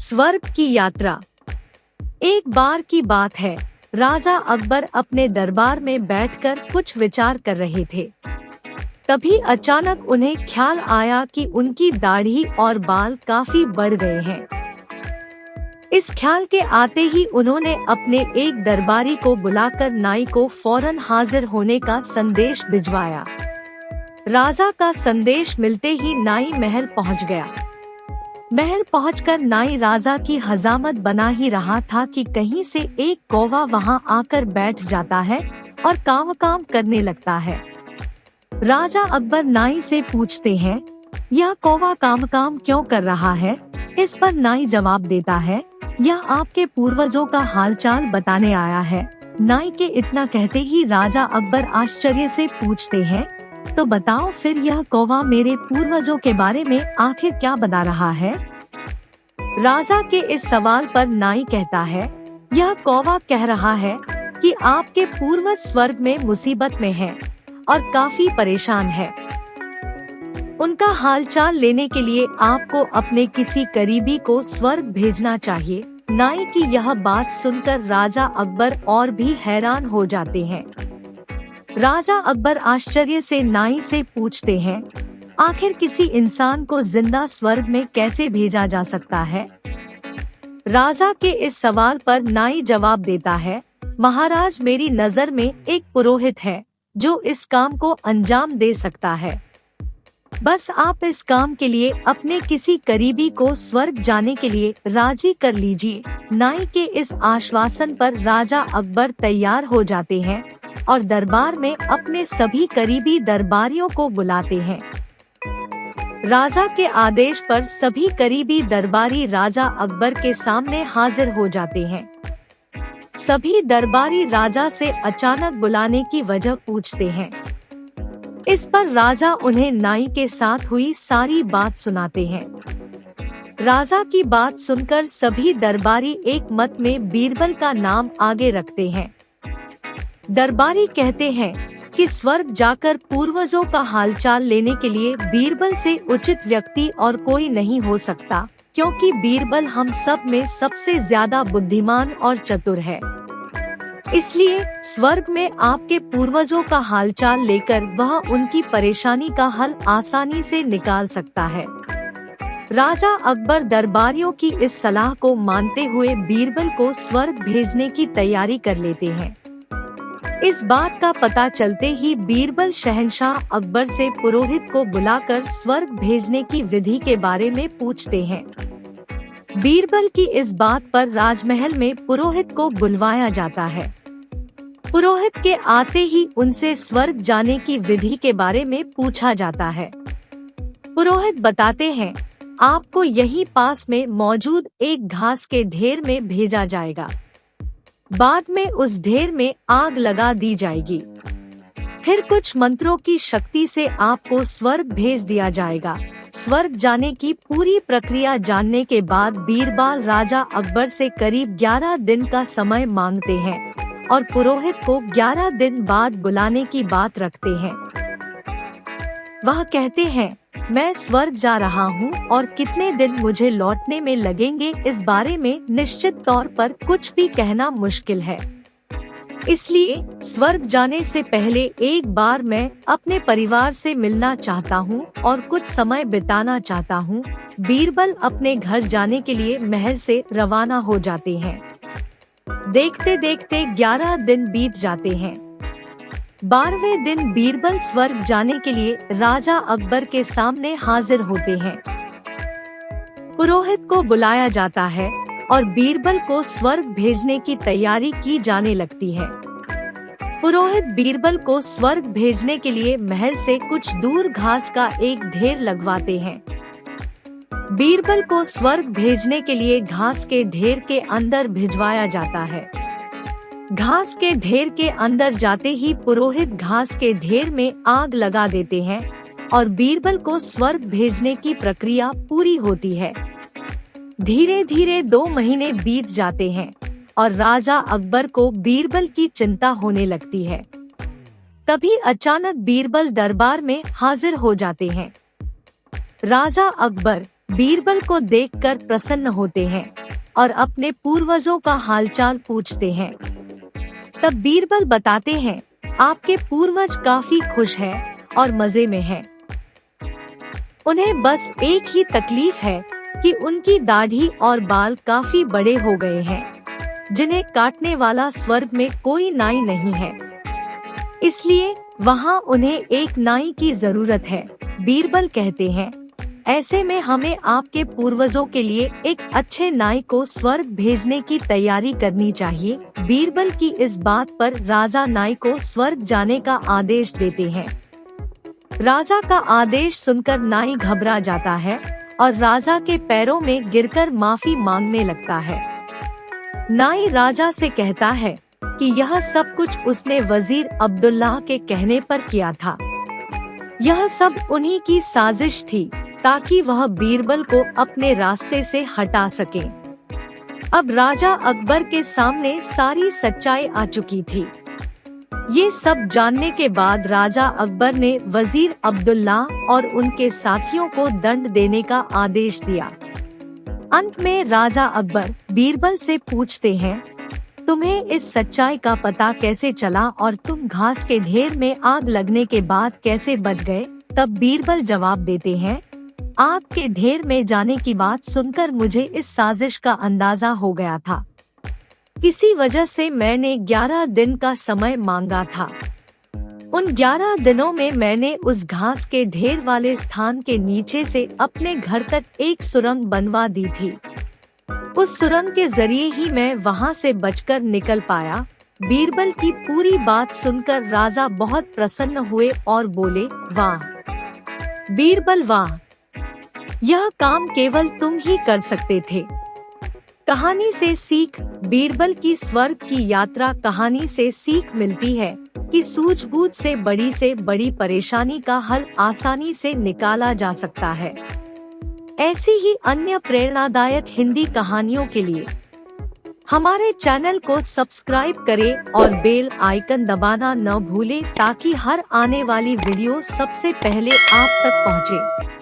स्वर्ग की यात्रा। एक बार की बात है, राजा अकबर अपने दरबार में बैठकर कुछ विचार कर रहे थे। तभी अचानक उन्हें ख्याल आया कि उनकी दाढ़ी और बाल काफी बढ़ गए हैं। इस ख्याल के आते ही उन्होंने अपने एक दरबारी को बुलाकर नाई को फौरन हाजिर होने का संदेश भिजवाया। राजा का संदेश मिलते ही नाई महल पहुंच गया। महल पहुंचकर नाई राजा की हजामत बना ही रहा था कि कहीं से एक कौवा वहां आकर बैठ जाता है और काम करने लगता है। राजा अकबर नाई से पूछते हैं, यह कौवा काम क्यों कर रहा है? इस पर नाई जवाब देता है, यह आपके पूर्वजों का हालचाल बताने आया है। नाई के इतना कहते ही राजा अकबर आश्चर्य से पूछते हैं, तो बताओ फिर यह कौवा मेरे पूर्वजों के बारे में आखिर क्या बता रहा है? राजा के इस सवाल पर नाई कहता है, यह कौवा कह रहा है कि आपके पूर्वज स्वर्ग में मुसीबत में हैं और काफी परेशान है। उनका हालचाल लेने के लिए आपको अपने किसी करीबी को स्वर्ग भेजना चाहिए। नाई की यह बात सुनकर राजा अकबर और भी हैरान हो जाते हैं। राजा अकबर आश्चर्य से नाई से पूछते हैं, आखिर किसी इंसान को जिंदा स्वर्ग में कैसे भेजा जा सकता है? राजा के इस सवाल पर नाई जवाब देता है, महाराज मेरी नजर में एक पुरोहित है जो इस काम को अंजाम दे सकता है। बस आप इस काम के लिए अपने किसी करीबी को स्वर्ग जाने के लिए राजी कर लीजिए। नाई के इस आश्वासन पर राजा अकबर तैयार हो जाते हैं और दरबार में अपने सभी करीबी दरबारियों को बुलाते हैं। राजा के आदेश पर सभी करीबी दरबारी राजा अकबर के सामने हाजिर हो जाते हैं। सभी दरबारी राजा से अचानक बुलाने की वजह पूछते हैं। इस पर राजा उन्हें नाई के साथ हुई सारी बात सुनाते हैं। राजा की बात सुनकर सभी दरबारी एक मत में बीरबल का नाम आगे रखते हैं। दरबारी कहते हैं कि स्वर्ग जाकर पूर्वजों का हालचाल लेने के लिए बीरबल से उचित व्यक्ति और कोई नहीं हो सकता, क्योंकि बीरबल हम सब में सबसे ज्यादा बुद्धिमान और चतुर है। इसलिए स्वर्ग में आपके पूर्वजों का हालचाल लेकर वह उनकी परेशानी का हल आसानी से निकाल सकता है। राजा अकबर दरबारियों की इस सलाह को मानते हुए बीरबल को स्वर्ग भेजने की तैयारी कर लेते हैं। इस बात का पता चलते ही बीरबल शहंशाह अकबर से पुरोहित को बुलाकर स्वर्ग भेजने की विधि के बारे में पूछते हैं। बीरबल की इस बात पर राजमहल में पुरोहित को बुलवाया जाता है। पुरोहित के आते ही उनसे स्वर्ग जाने की विधि के बारे में पूछा जाता है। पुरोहित बताते हैं, आपको यहीं पास में मौजूद एक घास के ढेर में भेजा जाएगा। बाद में उस ढेर में आग लगा दी जाएगी। फिर कुछ मंत्रों की शक्ति से आपको स्वर्ग भेज दिया जाएगा। स्वर्ग जाने की पूरी प्रक्रिया जानने के बाद बीरबल राजा अकबर से करीब 11 दिन का समय मांगते हैं और पुरोहित को 11 दिन बाद बुलाने की बात रखते हैं। वह कहते हैं, मैं स्वर्ग जा रहा हूँ और कितने दिन मुझे लौटने में लगेंगे इस बारे में निश्चित तौर पर कुछ भी कहना मुश्किल है। इसलिए स्वर्ग जाने से पहले एक बार मैं अपने परिवार से मिलना चाहता हूँ और कुछ समय बिताना चाहता हूँ। बीरबल अपने घर जाने के लिए महल से रवाना हो जाते हैं। देखते देखते 11 दिन बीत जाते हैं। 12वें दिन बीरबल स्वर्ग जाने के लिए राजा अकबर के सामने हाजिर होते हैं। पुरोहित को बुलाया जाता है और बीरबल को स्वर्ग भेजने की तैयारी की जाने लगती है। पुरोहित बीरबल को स्वर्ग भेजने के लिए महल से कुछ दूर घास का एक ढेर लगवाते हैं। बीरबल को स्वर्ग भेजने के लिए घास के ढेर के अंदर भिजवाया जाता है। घास के ढेर के अंदर जाते ही पुरोहित घास के ढेर में आग लगा देते हैं और बीरबल को स्वर्ग भेजने की प्रक्रिया पूरी होती है। धीरे धीरे 2 महीने बीत जाते हैं और राजा अकबर को बीरबल की चिंता होने लगती है। तभी अचानक बीरबल दरबार में हाजिर हो जाते हैं। राजा अकबर, बीरबल को देखकर प्रसन्न होते हैं और अपने पूर्वजों का हालचाल पूछते हैं। तब बीरबल बताते हैं, आपके पूर्वज काफी खुश हैं और मजे में हैं। उन्हें बस एक ही तकलीफ है कि उनकी दाढ़ी और बाल काफी बड़े हो गए हैं, जिन्हें काटने वाला स्वर्ग में कोई नाई नहीं है, इसलिए वहाँ उन्हें एक नाई की जरूरत है। बीरबल कहते हैं, ऐसे में हमें आपके पूर्वजों के लिए एक अच्छे नाई को स्वर्ग भेजने की तैयारी करनी चाहिए। बीरबल की इस बात पर राजा नाई को स्वर्ग जाने का आदेश देते हैं। राजा का आदेश सुनकर नाई घबरा जाता है और राजा के पैरों में गिरकर माफी मांगने लगता है। नाई राजा से कहता है कि यह सब कुछ उसने वजीर अब्दुल्लाह के कहने पर किया था। यह सब उन्हीं की साजिश थी ताकि वह बीरबल को अपने रास्ते से हटा सके। अब राजा अकबर के सामने सारी सच्चाई आ चुकी थी। ये सब जानने के बाद राजा अकबर ने वजीर अब्दुल्लाह और उनके साथियों को दंड देने का आदेश दिया। अंत में राजा अकबर बीरबल से पूछते हैं, तुम्हें इस सच्चाई का पता कैसे चला और तुम घास के ढेर में आग लगने के बाद कैसे बच गए? तब बीरबल जवाब देते हैं, आग के ढेर में जाने की बात सुनकर मुझे इस साजिश का अंदाजा हो गया था। इसी वजह से मैंने 11 दिन का समय मांगा था। उन 11 दिनों में मैंने उस घास के ढेर वाले स्थान के नीचे से अपने घर तक एक सुरंग बनवा दी थी। उस सुरंग के जरिए ही मैं वहां से बचकर निकल पाया। बीरबल की पूरी बात सुनकर राजा बहुत प्रसन्न हुए और बोले, वाह बीरबल वाह, यह काम केवल तुम ही कर सकते थे। कहानी से सीख। बीरबल की स्वर्ग की यात्रा कहानी से सीख मिलती है कि सूझबूझ से बड़ी परेशानी का हल आसानी से निकाला जा सकता है। ऐसी ही अन्य प्रेरणादायक हिंदी कहानियों के लिए हमारे चैनल को सब्सक्राइब करें और बेल आइकन दबाना न भूलें ताकि हर आने वाली वीडियो सबसे पहले आप तक पहुंचे।